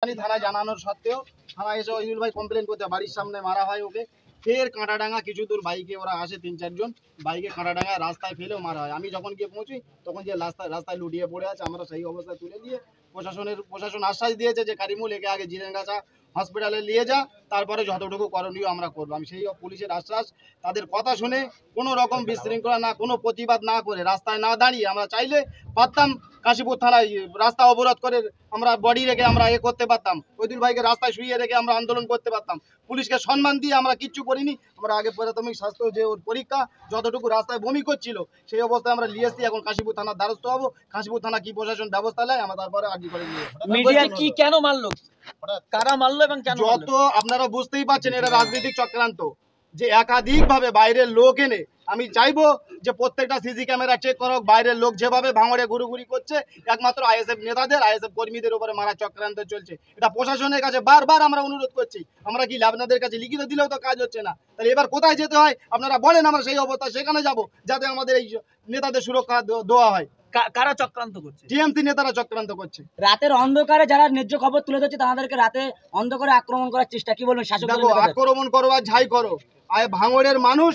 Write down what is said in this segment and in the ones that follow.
যখনই থানায় জানানোর সত্ত্বেও থানায় এসে ওইদুল ভাই কমপ্লেন করতে বাড়ির সামনে মারা হয় ওকে। ফের কাঁটাডাঙ্গা কিছু দূর বাইকে ওরা আসে 3-4 জন, বাইকে কাঁটাডাঙ্গায় রাস্তায় ফেলেও মারা হয়। আমি যখন গিয়ে পৌঁছি তখন যে রাস্তায় লুটিয়ে পড়ে আছে, আমরা সেই অবস্থায় তুলে দিয়ে প্রশাসন আশ্বাস দিয়েছে যে কারিমুল একে আগে জিরেনগাছা হসপিটালে নিয়ে যা, তারপরে যতটুকু করণীয় আমরা করবো। আমি সেই পুলিশের আশ্বাস, তাদের কথা শুনে কোনো রকম বিশৃঙ্খলা না, কোনো প্রতিবাদ না করে, রাস্তায় না দাঁড়িয়ে আমরা চাইলে পারতাম কাশীপুর থানায় রাস্তা অবরোধ করে আমরা বডি রেখে আমরা করতে পারতাম, ওইদুল ভাইকে রাস্তায় শুয়ে রেখে আমরা আন্দোলন করতে পারতাম। পুলিশকে সম্মান দিয়ে আমরা কিচ্ছু করিনি। আমরা আগে প্রাথমিক স্বাস্থ্য যে ওর পরীক্ষা, যতটুকু রাস্তায় বমি করছিল সেই অবস্থায় আমরা নিয়ে এসেছি, এখন কাশীপুর থানার দ্বারস্থ হবো। কাশীপুর থানা কি প্রশাসন ব্যবস্থা নেয় আমরা তারপরে আগে করে নিয়ে মিডিয়া কি কেন মারলো, কারা মারলো এবং কেন? যত আপনারা বুঝতেই পারছেন এটা রাজনৈতিক চক্রান্ত, যে একাধিকভাবে বাইরের লোক এনে, আমি চাইবো যে প্রত্যেকটা সিসি ক্যামেরা চেক করুক। বাইরের লোক যেভাবে ভাঙড়ে ঘুরুঘুরি করছে, একমাত্র আইএসএফ নেতাদের, আইএসএফ কর্মীদের উপরে মারা চক্রান্ত চলছে। এটা প্রশাসনের কাছে বারবার আমরা অনুরোধ করছি। আমরা কি আপনাদের কাছে লিখিত দিলেও তো কাজ হচ্ছে না, তাহলে এবার কোথায় যেতে হয় আপনারা বলেন, আমরা সেই অবস্থা সেখানে যাব, যাতে আমাদের এই নেতাদের সুরক্ষা দেওয়া হয়। কারা চক্রান্ত করছে? টিএমসি নেতারা চক্রান্ত করছে। রাতের অন্ধকারে যারা ন্যায্য খবর তুলে ধরছে তাদেরকে রাতে অন্ধকারে আক্রমণ করার চেষ্টা, কি বলবেন শাসক? দেখো, আক্রমণ করো আর যাই করো, ভাঙড়ের মানুষ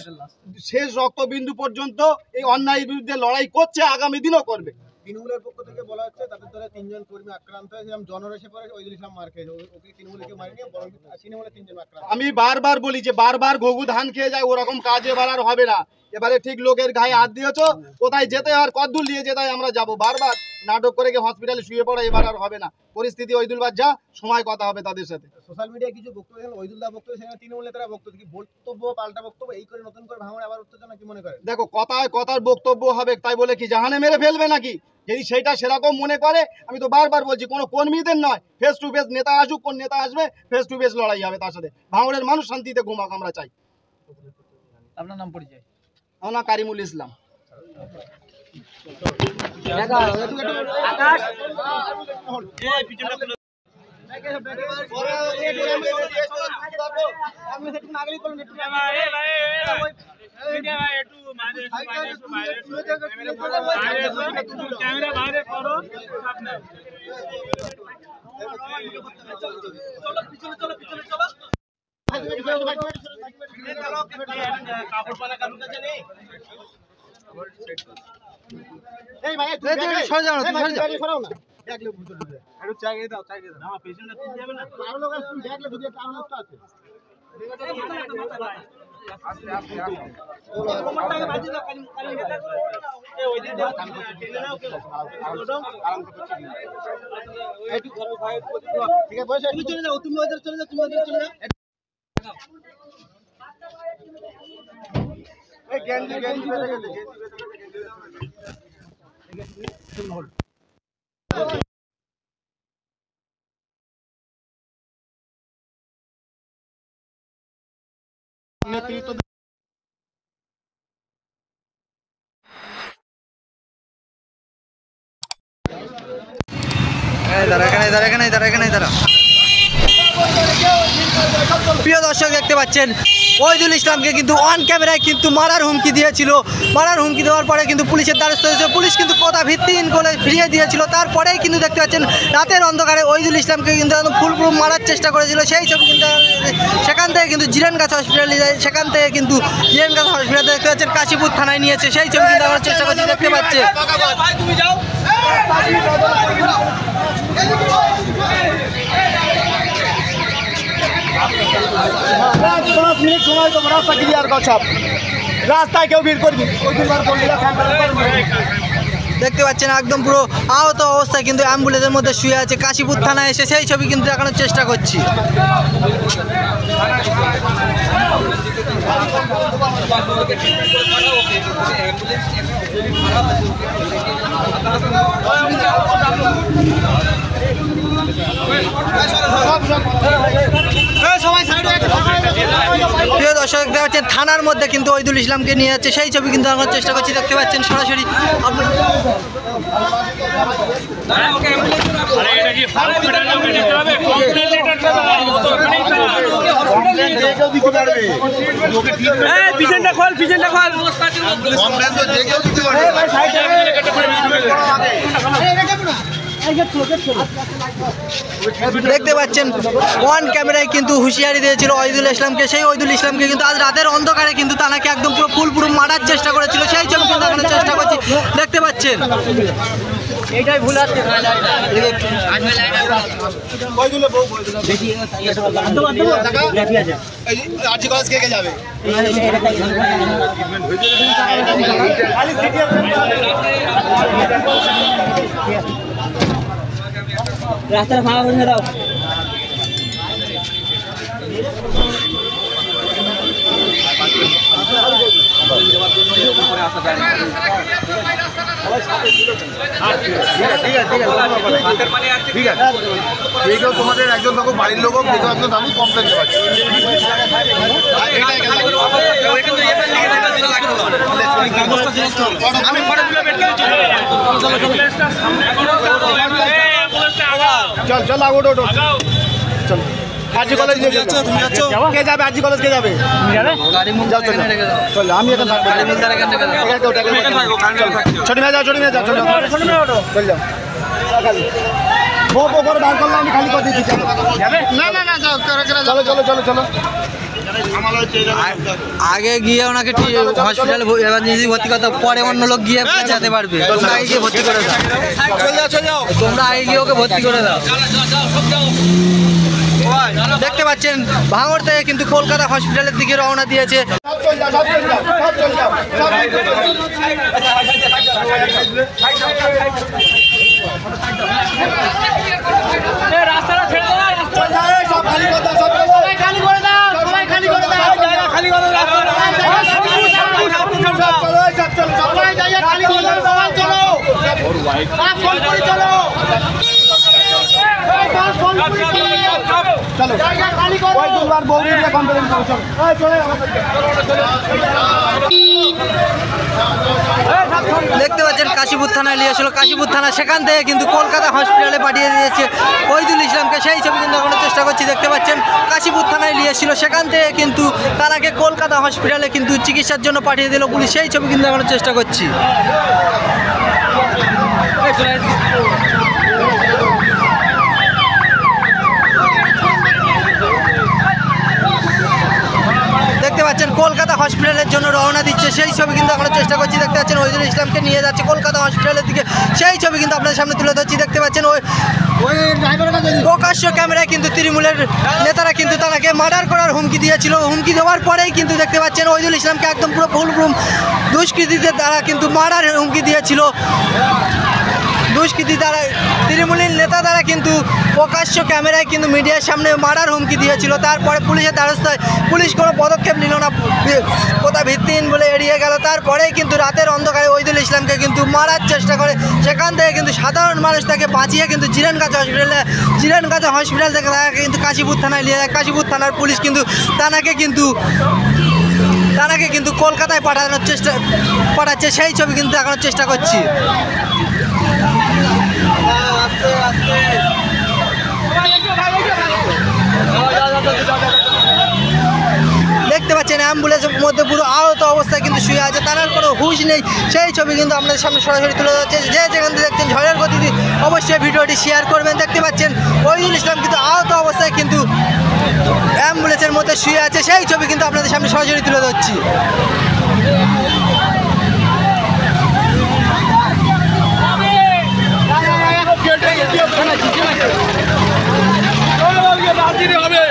শেষ রক্তবিন্দু পর্যন্ত এই অন্যায়ের বিরুদ্ধে লড়াই করছে, আগামী দিনও করবে। তৃণমূলের পক্ষ থেকে বলা হচ্ছে তাদের দ্বারা 3 জন কর্মী আক্রান্ত হয়েছে, যেমন জনরসে পরে ওইদুল ইসলাম মার খেয়েছে, ওকে তৃণমূলকে মারেনি, বরং তৃণমূলের 3 জন আক্রান্ত। আমি বারবার বলি যে বারবার ঘুঘু ধান খেয়ে যায়, ওরকম কাজ এবার আর হবে না। এবারে ঠিক লোকের গায়ে হাত দিয়েছো, কোথায় যেতে হয় আর কতদূর নিয়ে যেতে হয় আমরা যাবো। বারবার নাটক করে গিয়ে হসপিটালে শুয়ে পড়া এবার আর হবে না। পরিস্থিতি ওইদুল বাদ যা, সময় কথা হবে তাদের সাথে। সোশ্যাল মিডিয়ায় কিছু বক্তব্য দেখেন, ওইদুল দা বক্তব্য, সেখানে তৃণমূল নেতারা বক্তব্য, কি বক্তব্য পাল্টা বক্তব্য, এই করে নতুন করে ভাঙড়ে আবার উত্তেজনা, কি মনে করেন? দেখো, কথার বক্তব্য হবে তাই বলে কি জাহানে মেরে ফেলবে নাকি? যদি সেটা সেরকম মনে করে, আমি তো বারবার বলছি কোনো কর্মীদের নয়, ফেস টু ফেস নেতা আসুক, কোন নেতা আসবে ফেস টু ফেস লড়াই হবে তার সাথে। ভাঙড়ের মানুষ শান্তিতে ঘুমাক আমরা চাই। আপনার নাম পরিচয়? আমার নাম কারিমুল ইসলাম। নেতৃত্ব প্রিয় দর্শক, দেখতে পাচ্ছেন ওইদুল ইসলামকে কিন্তু অন ক্যামেরায় কিন্তু মারার হুমকি দিয়েছিল। মারার হুমকি দেওয়ার পরে কিন্তু পুলিশের দ্বারস্থ হয়েছে। পুলিশ কিন্তু কথা ভিত্তিহীন করে ফিরিয়ে দিয়েছিল। তারপরেই কিন্তু দেখতে পাচ্ছেন রাতের অন্ধকারে ওইদুল ইসলামকে কিন্তু ফুলপ্রুফ মারার চেষ্টা করেছিল। সেই ছবি কিন্তু সেখান থেকে কিন্তু জিরেনগাছা হসপিটালে যায়, সেখান থেকে কিন্তু জিরেনগাছা হসপিটালে দেখতে পাচ্ছেন কাশীপুর থানায় নিয়েছে। সেই ছবি কিন্তু আমার চেষ্টা করছি, দেখতে পাচ্ছে। রাস্তায় কেউ ভিড় করবি, দেখতে পাচ্ছেন একদম পুরো আহত অবস্থায় কিন্তু অ্যাম্বুলেন্সের মধ্যে শুয়ে আছে। কাশীপুর থানায় এসে সেই ছবি কিন্তু দেখানোর চেষ্টা করছি। প্রিয় দর্শক, দেখতে পাচ্ছেন থানার মধ্যে কিন্তু ওইদুল ইসলামকে নিয়ে যাচ্ছে। সেই ছবি কিন্তু দেখানোর চেষ্টা করছি, দেখতে পাচ্ছেন সরাসরি। পিছনটা খোল, পিছনটা খোল। দেখতে পাচ্ছেন অন ক্যামেরায় কিন্তু হুঁশিয়ারি দিয়েছিল ওহিদুল ইসলামকে, সেই ওহিদুল ইসলামকে কিন্তু আজ রাতের অন্ধকারে কিন্তু তাকে একদম পুরো ফুলপুরু মারার চেষ্টা করেছিল, সেই ছবি কিন্তু এখনো চেষ্টা করছি দেখতে পাচ্ছেন। এইটাই ভুল আছে আরজি কলেজ কে যাবে? রাস্তাটা ফাঁকা করে দাও। ঠিক আছে, যে কেউ তোমাদের একজন লোক বাড়ির লোক হোক, যে কেউ একজন আমি কমপ্লেন দেওয়া চল চল আগো চল। আরজি কলেজ কে যাবে? আরজি কলেজ কে যাবে? চল আমি এখন ছোট মেয়ে যাও, ছোট মেয়ে যাও, চল যাও। বার করলে আমি খালি করে দিচ্ছি। না না না যাও, চলো চলো চলো চলো। আগে গিয়ে ওনাকে হসপিটালে এমার্জেন্সি ভর্তি করতে, পরে অন্য লোক গিয়ে যেতে পারবে। তোমরা আগে গিয়ে ভর্তি করে দাও, তোমরা আগে গিয়ে ওকে ভর্তি করে দাও। দেখতে পাচ্ছেন ভাঙড় থেকে কিন্তু কলকাতা হসপিটালের দিকে রওনা দিয়েছে। রাস্তাটা ছেড়ে দাও, দেখতে পাচ্ছেন কাশীপুর থানায় নিয়ে আসলো, কাশীপুর থানা সেখান থেকে কিন্তু কলকাতা হসপিটালে পাঠিয়ে দিয়েছে ওহিদুল ইসলামকে, সেই ছবি কিন্তু এখনো চেষ্টা করছি। দেখতে পাচ্ছেন কাশীপুর থানায় নিয়ে এসেছিল, সেখান থেকে কিন্তু তারাকে কলকাতা হসপিটালে কিন্তু চিকিৎসার জন্য পাঠিয়ে দিল পুলিশ, সেই ছবি কিন্তু এখনো চেষ্টা করছি। দেখতে পাচ্ছেন কলকাতা হসপিটালের জন্য রওনা দিচ্ছে, সেই ছবি কিন্তু আমরা চেষ্টা করছি। দেখতে পাচ্ছেন ওহিদুল ইসলামকে নিয়ে যাচ্ছে কলকাতা হসপিটালের দিকে, সেই ছবি কিন্তু আপনাদের সামনে তুলে ধরছি। দেখতে পাচ্ছেন ওই প্রকাশ্য ক্যামেরায় কিন্তু তৃণমূলের নেতারা কিন্তু তাকে মার্ডার করার হুমকি দিয়েছিল, হুমকি দেওয়ার পরেই কিন্তু দেখতে পাচ্ছেন ওহিদুল ইসলামকে একদম পুরো ফুলপ্রুফ দুষ্কৃতীদের দ্বারা কিন্তু মার্ডার হুমকি দিয়েছিল। দুষ্কৃতী দ্বারা তৃণমূলের নেতা দ্বারা কিন্তু প্রকাশ্য ক্যামেরায় কিন্তু মিডিয়ার সামনে মারার হুমকি দিয়েছিল। তারপরে পুলিশের দ্বারস্থায় পুলিশ কোনো পদক্ষেপ নিল না, কোথা ভিত্তিহীন বলে এড়িয়ে গেল। তারপরেই কিন্তু রাতের অন্ধকারে ওহিদুল ইসলামকে কিন্তু মারার চেষ্টা করে, সেখান থেকে কিন্তু সাধারণ মানুষ তাকে বাঁচিয়ে কিন্তু জিরানগাছা হসপিটাল থেকে তাকে কিন্তু কাশীপুর থানায় নিয়ে যায়। কাশীপুর থানার পুলিশ কিন্তু তাকে কিন্তু কলকাতায় পাঠাচ্ছে, সেই ছবি কিন্তু দেখানোর চেষ্টা করছি। দেখতে পাচ্ছেন অ্যাম্বুলেন্সের মধ্যে পুরো আহত অবস্থায় কিন্তু শুয়ে আছে, তার কোনো হুঁশ নেই, সেই ছবি কিন্তু আপনাদের সামনে সরাসরি তুলে যাচ্ছে। যে যেখান থেকে দেখছেন ঝড়ের গতিতে অবশ্যই ভিডিওটি শেয়ার করবেন। দেখতে পাচ্ছেন ওহিদুল ইসলাম কিন্তু আহত অবস্থায় কিন্তু অ্যাম্বুলেন্সের মধ্যে শুয়ে আছে, সেই ছবি কিন্তু আপনাদের সামনে সরাসরি তুলে ধরছি। হবে